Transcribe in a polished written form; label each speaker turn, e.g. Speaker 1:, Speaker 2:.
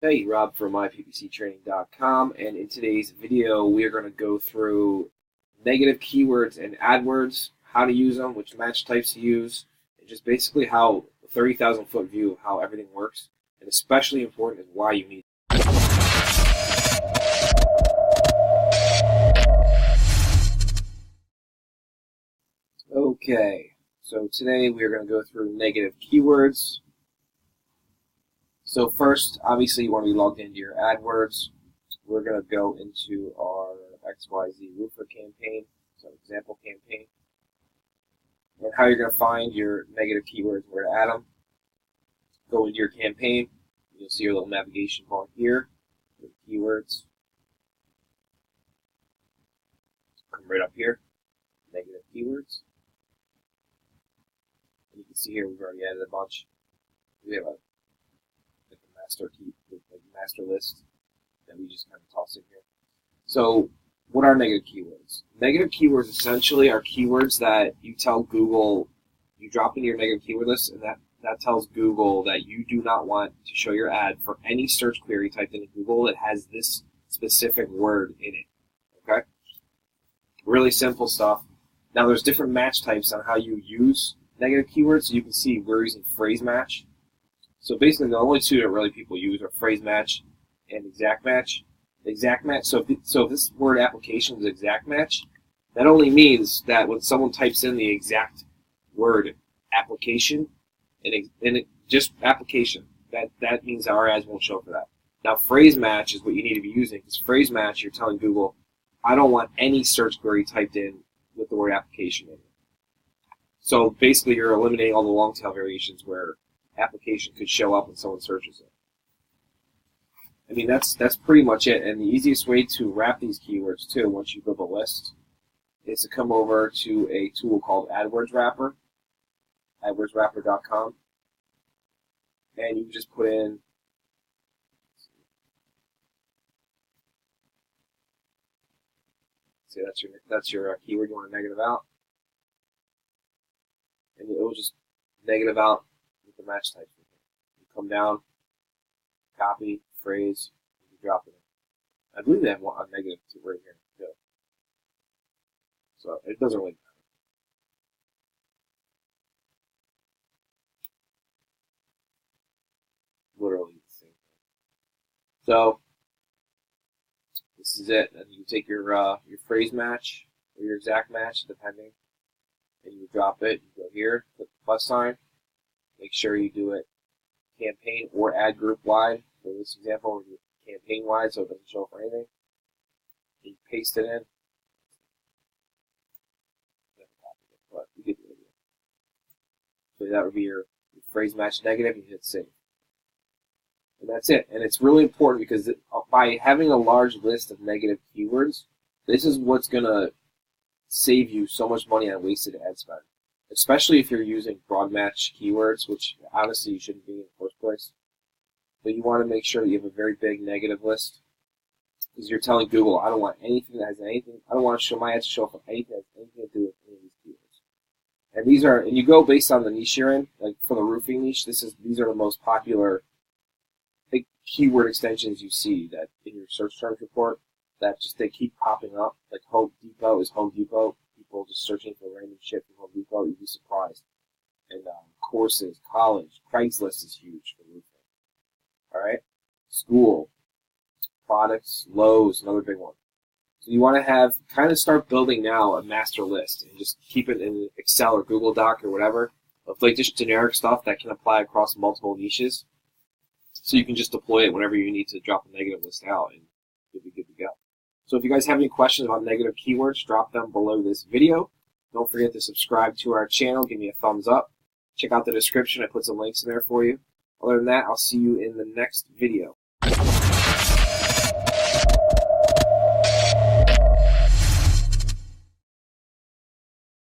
Speaker 1: Hey, Rob from myppctraining.com, and in today's video we are going to go through negative keywords and AdWords, how to use them, which match types to use, and just basically how 30,000 foot view of how everything works, and especially important is why you need it. Okay, so today we are going to go through negative keywords. So first, obviously, you want to be logged into your AdWords. We're going to go into our XYZ Roofer campaign, so example campaign, and how you're going to find your negative keywords, where to add them. Go into your campaign. You'll see your little navigation bar here, with keywords. Come right up here, negative keywords. And you can see here we've already added a bunch. We have a master list that we just kind of toss in here. So what are negative keywords? Negative keywords essentially are keywords that you tell Google, you drop into your negative keyword list, and that tells Google that you do not want to show your ad for any search query typed into Google that has this specific word in it. Okay? Really simple stuff. Now there's different match types on how you use negative keywords. So you can see we're using phrase match. So basically, the only two that really people use are phrase match and exact match. Exact match. So if this word application is exact match, that only means that when someone types in the exact word application, and just application, that means our ads won't show for that. Now, phrase match is what you need to be using, because phrase match, you're telling Google, I don't want any search query typed in with the word application in it. So basically, you're eliminating all the long tail variations where application could show up when someone searches it. I mean, that's pretty much it. And the easiest way to wrap these keywords too, once you build a list, is to come over to a tool called Adwords Wrapper, adwordswrapper.com, and you just put in that's your keyword you want to negative out, and it will just negative out the match type. You come down, copy, phrase, and you drop it in. I believe they have a negative right here too. So it doesn't really matter. Literally the same thing. So this is it. And you take your phrase match or your exact match, depending, and you drop it. You go here, click the plus sign. Make sure you do it campaign or ad group wide. For this example, we're doing campaign wide so it doesn't show up for anything. And you paste it in. But you get the idea. So that would be your phrase match negative, and you hit save. And that's it. And it's really important because by having a large list of negative keywords, this is what's going to save you so much money on wasted ad spend. Especially if you're using broad match keywords, which honestly you shouldn't be in the first place. But you want to make sure that you have a very big negative list, because you're telling Google, I don't want anything that has anything, I don't want to show my ads to show up for anything that has anything to do with any of these keywords. And you go based on the niche you're in. Like for the roofing niche, these are the most popular big keyword extensions you see that in your search terms report that just they keep popping up. Like Home Depot is Home Depot. People just searching for random shit from Home Depot, you'd be surprised. And courses, college, Craigslist is huge for roofing. All right, school, products, Lowe's, another big one. So you want to kind of start building now a master list and just keep it in Excel or Google Doc or whatever of like just generic stuff that can apply across multiple niches. So you can just deploy it whenever you need to drop a negative list out, and you'll be good to go. So if you guys have any questions about negative keywords, drop them below this video. Don't forget to subscribe to our channel. Give me a thumbs up. Check out the description. I put some links in there for you. Other than that, I'll see you in the next video.